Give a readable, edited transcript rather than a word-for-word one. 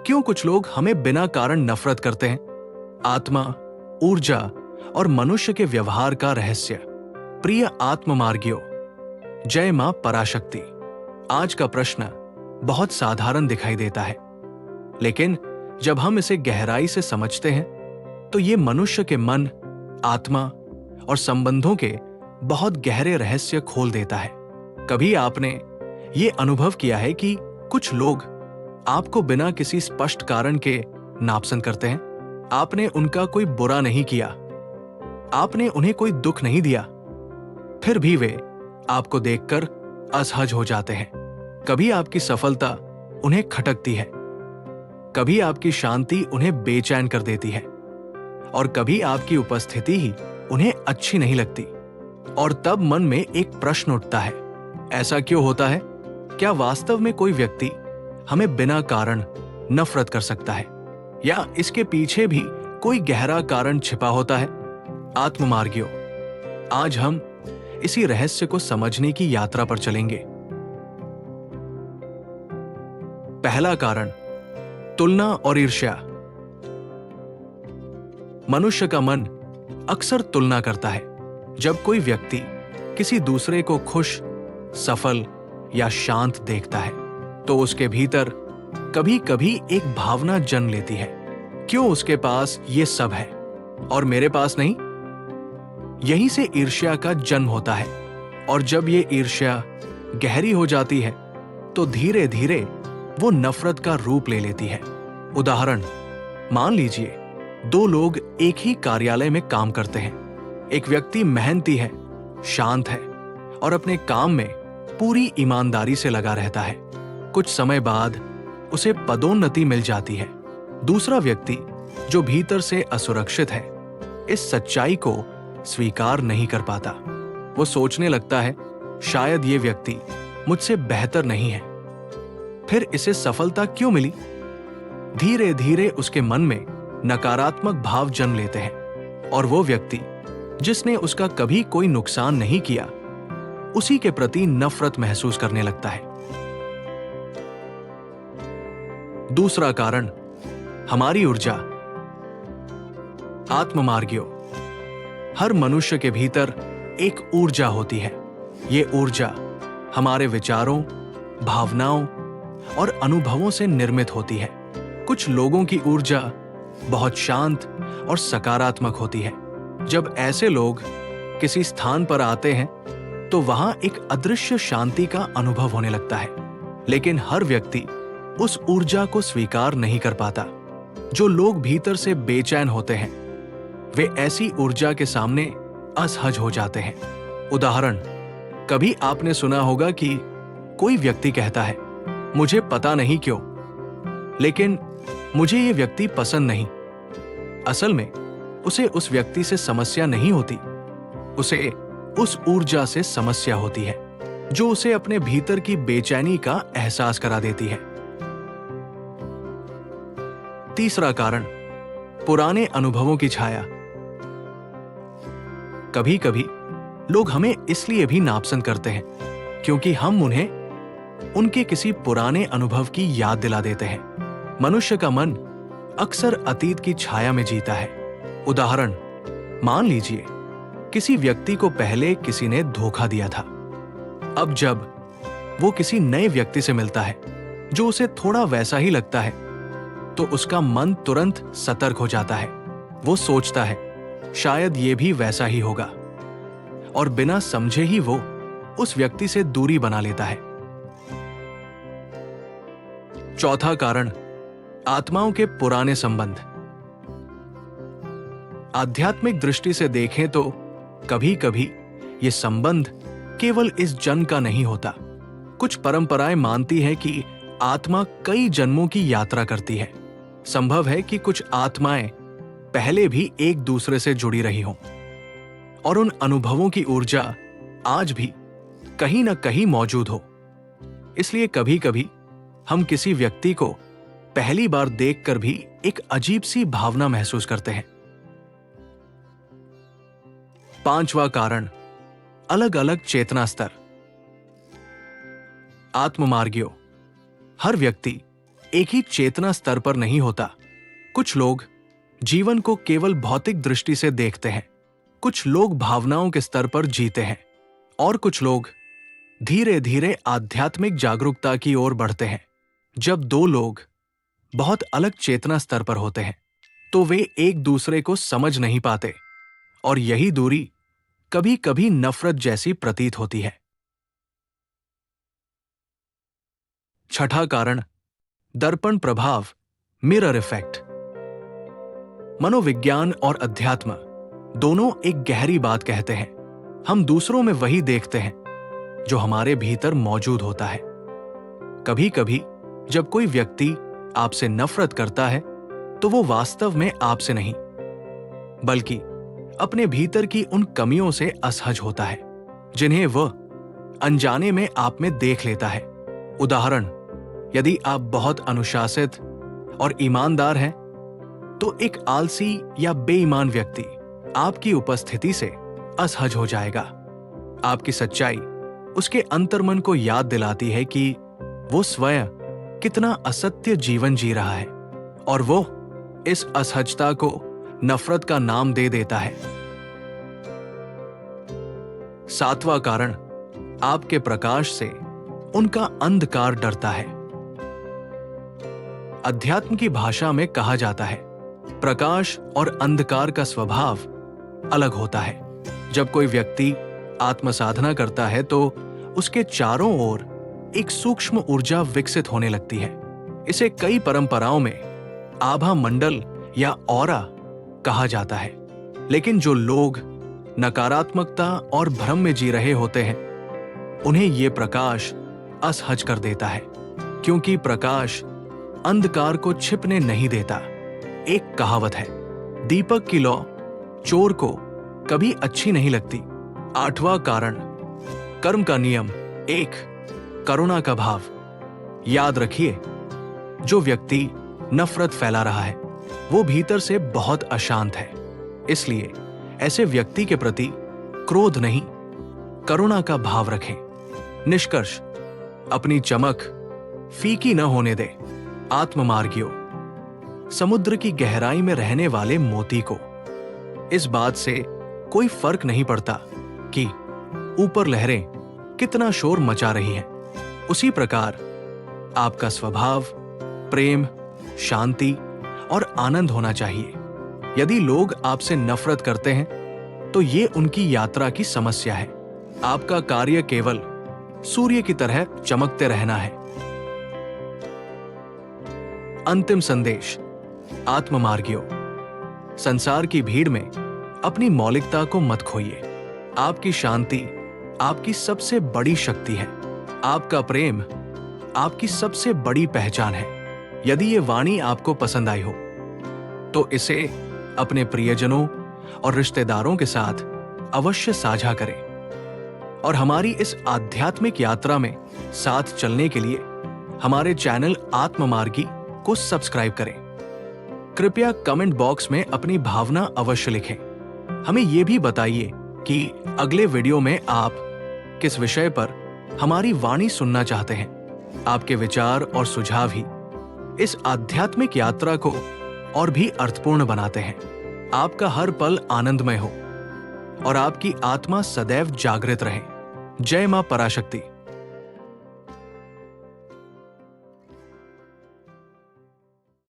क्यों कुछ लोग हमें बिना कारण नफरत करते हैं? आत्मा, ऊर्जा और मनुष्य के व्यवहार का रहस्य। प्रिय आत्ममार्गियों, जय मां पराशक्ति। आज का प्रश्न बहुत साधारण दिखाई देता है, लेकिन जब हम इसे गहराई से समझते हैं तो ये मनुष्य के मन, आत्मा और संबंधों के बहुत गहरे रहस्य खोल देता है। कभी आपने ये अनुभव किया है कि कुछ लोग आपको बिना किसी स्पष्ट कारण के नापसंद करते हैं? आपने उनका कोई बुरा नहीं किया, आपने उन्हें कोई दुख नहीं दिया, फिर भी वे आपको देखकर असहज हो जाते हैं। कभी आपकी सफलता उन्हें खटकती है, कभी आपकी शांति उन्हें बेचैन कर देती है, और कभी आपकी उपस्थिति ही उन्हें अच्छी नहीं लगती। और तब मन में एक प्रश्न उठता है, ऐसा क्यों होता है? क्या वास्तव में कोई व्यक्ति हमें बिना कारण नफरत कर सकता है, या इसके पीछे भी कोई गहरा कारण छिपा होता है? आत्ममार्गियों, आज हम इसी रहस्य को समझने की यात्रा पर चलेंगे। पहला कारण, तुलना और ईर्ष्या। मनुष्य का मन अक्सर तुलना करता है। जब कोई व्यक्ति किसी दूसरे को खुश, सफल या शांत देखता है तो उसके भीतर कभी-कभी एक भावना जन्म लेती है, क्यों उसके पास ये सब है और मेरे पास नहीं? यहीं से ईर्ष्या का जन्म होता है, और जब ये ईर्ष्या गहरी हो जाती है तो धीरे धीरे वो नफरत का रूप ले लेती है। उदाहरण, मान लीजिए दो लोग एक ही कार्यालय में काम करते हैं। एक व्यक्ति मेहनती है, शांत है और अपने काम में पूरी ईमानदारी से लगा रहता है। कुछ समय बाद उसे पदोन्नति मिल जाती है। दूसरा व्यक्ति जो भीतर से असुरक्षित है, इस सच्चाई को स्वीकार नहीं कर पाता। वो सोचने लगता है, शायद ये व्यक्ति मुझसे बेहतर नहीं है, फिर इसे सफलता क्यों मिली? धीरे धीरे उसके मन में नकारात्मक भाव जन्म लेते हैं, और वो व्यक्ति जिसने उसका कभी कोई नुकसान नहीं किया, उसी के प्रति नफरत महसूस करने लगता है। दूसरा कारण, हमारी ऊर्जा। आत्ममार्गियों, हर मनुष्य के भीतर एक ऊर्जा होती है। ये ऊर्जा हमारे विचारों, भावनाओं और अनुभवों से निर्मित होती है। कुछ लोगों की ऊर्जा बहुत शांत और सकारात्मक होती है। जब ऐसे लोग किसी स्थान पर आते हैं तो वहां एक अदृश्य शांति का अनुभव होने लगता है। लेकिन हर व्यक्ति उस ऊर्जा को स्वीकार नहीं कर पाता। जो लोग भीतर से बेचैन होते हैं, वे ऐसी ऊर्जा के सामने असहज हो जाते हैं। उदाहरण, कभी आपने सुना होगा कि कोई व्यक्ति कहता है, मुझे पता नहीं क्यों, लेकिन मुझे ये व्यक्ति पसंद नहीं। असल में उसे उस व्यक्ति से समस्या नहीं होती, उसे उस ऊर्जा से समस्या होती है जो उसे अपने भीतर की बेचैनी का एहसास करा देती है। तीसरा कारण, पुराने अनुभवों की छाया। कभी कभी लोग हमें इसलिए भी नापसंद करते हैं क्योंकि हम उन्हें उनके किसी पुराने अनुभव की याद दिला देते हैं। मनुष्य का मन अक्सर अतीत की छाया में जीता है। उदाहरण, मान लीजिए किसी व्यक्ति को पहले किसी ने धोखा दिया था। अब जब वो किसी नए व्यक्ति से मिलता है जो उसे थोड़ा वैसा ही लगता है, तो उसका मन तुरंत सतर्क हो जाता है। वो सोचता है, शायद ये भी वैसा ही होगा, और बिना समझे ही वो उस व्यक्ति से दूरी बना लेता है। चौथा कारण, आत्माओं के पुराने संबंध। आध्यात्मिक दृष्टि से देखें तो कभी कभी ये संबंध केवल इस जन्म का नहीं होता। कुछ परंपराएं मानती हैं कि आत्मा कई जन्मों की यात्रा करती है। संभव है कि कुछ आत्माएं पहले भी एक दूसरे से जुड़ी रही हों, और उन अनुभवों की ऊर्जा आज भी कहीं न कहीं मौजूद हो। इसलिए कभी कभी हम किसी व्यक्ति को पहली बार देखकर भी एक अजीब सी भावना महसूस करते हैं। पांचवा कारण, अलग अलग चेतना स्तर। आत्ममार्गियों, हर व्यक्ति एक ही चेतना स्तर पर नहीं होता। कुछ लोग जीवन को केवल भौतिक दृष्टि से देखते हैं, कुछ लोग भावनाओं के स्तर पर जीते हैं, और कुछ लोग धीरे धीरे आध्यात्मिक जागरूकता की ओर बढ़ते हैं। जब दो लोग बहुत अलग चेतना स्तर पर होते हैं तो वे एक दूसरे को समझ नहीं पाते, और यही दूरी कभी कभी नफरत जैसी प्रतीत होती है। छठा कारण, दर्पण प्रभाव, मिरर इफेक्ट। मनोविज्ञान और अध्यात्म दोनों एक गहरी बात कहते हैं। हम दूसरों में वही देखते हैं जो हमारे भीतर मौजूद होता है। कभी कभी जब कोई व्यक्ति आपसे नफरत करता है तो वो वास्तव में आपसे नहीं, बल्कि अपने भीतर की उन कमियों से असहज होता है जिन्हें वह अनजाने में आप में देख लेता है। उदाहरण, यदि आप बहुत अनुशासित और ईमानदार हैं तो एक आलसी या बेईमान व्यक्ति आपकी उपस्थिति से असहज हो जाएगा। आपकी सच्चाई उसके अंतर्मन को याद दिलाती है कि वो स्वयं कितना असत्य जीवन जी रहा है, और वो इस असहजता को नफरत का नाम दे देता है। सातवां कारण, आपके प्रकाश से उनका अंधकार डरता है। अध्यात्म की भाषा में कहा जाता है, प्रकाश और अंधकार का स्वभाव अलग होता है। जब कोई व्यक्ति आत्म साधना करता है तो उसके चारों ओर एक सूक्ष्म ऊर्जा विकसित होने लगती है। इसे कई परंपराओं में आभा मंडल या ऑरा कहा जाता है। लेकिन जो लोग नकारात्मकता और भ्रम में जी रहे होते हैं उन्हें यह प्रकाश असहज कर देता है, क्योंकि प्रकाश अंधकार को छिपने नहीं देता। एक कहावत है, दीपक की लौ चोर को कभी अच्छी नहीं लगती। आठवां कारण, कर्म का नियम, एक, करुणा का भाव। याद रखिए, जो व्यक्ति नफरत फैला रहा है वो भीतर से बहुत अशांत है। इसलिए ऐसे व्यक्ति के प्रति क्रोध नहीं, करुणा का भाव रखें। निष्कर्ष, अपनी चमक फीकी न होने दे। आत्ममार्गियों, समुद्र की गहराई में रहने वाले मोती को इस बात से कोई फर्क नहीं पड़ता कि ऊपर लहरें कितना शोर मचा रही हैं। उसी प्रकार आपका स्वभाव प्रेम, शांति और आनंद होना चाहिए। यदि लोग आपसे नफरत करते हैं तो ये उनकी यात्रा की समस्या है। आपका कार्य केवल सूर्य की तरह चमकते रहना है। अंतिम संदेश, आत्ममार्गियों, संसार की भीड़ में अपनी मौलिकता को मत खोइए। आपकी शांति आपकी सबसे बड़ी शक्ति है। आपका प्रेम आपकी सबसे बड़ी पहचान है। यदि ये वाणी आपको पसंद आई हो तो इसे अपने प्रियजनों और रिश्तेदारों के साथ अवश्य साझा करें, और हमारी इस आध्यात्मिक यात्रा में साथ चलने के लिए हमारे चैनल आत्ममार्गी को सब्सक्राइब करें। कृपया कमेंट बॉक्स में अपनी भावना अवश्य लिखें। हमें यह भी बताइए कि अगले वीडियो में आप किस विषय पर हमारी वाणी सुनना चाहते हैं। आपके विचार और सुझाव ही इस आध्यात्मिक यात्रा को और भी अर्थपूर्ण बनाते हैं। आपका हर पल आनंदमय हो और आपकी आत्मा सदैव जागृत रहे। जय मां पराशक्ति।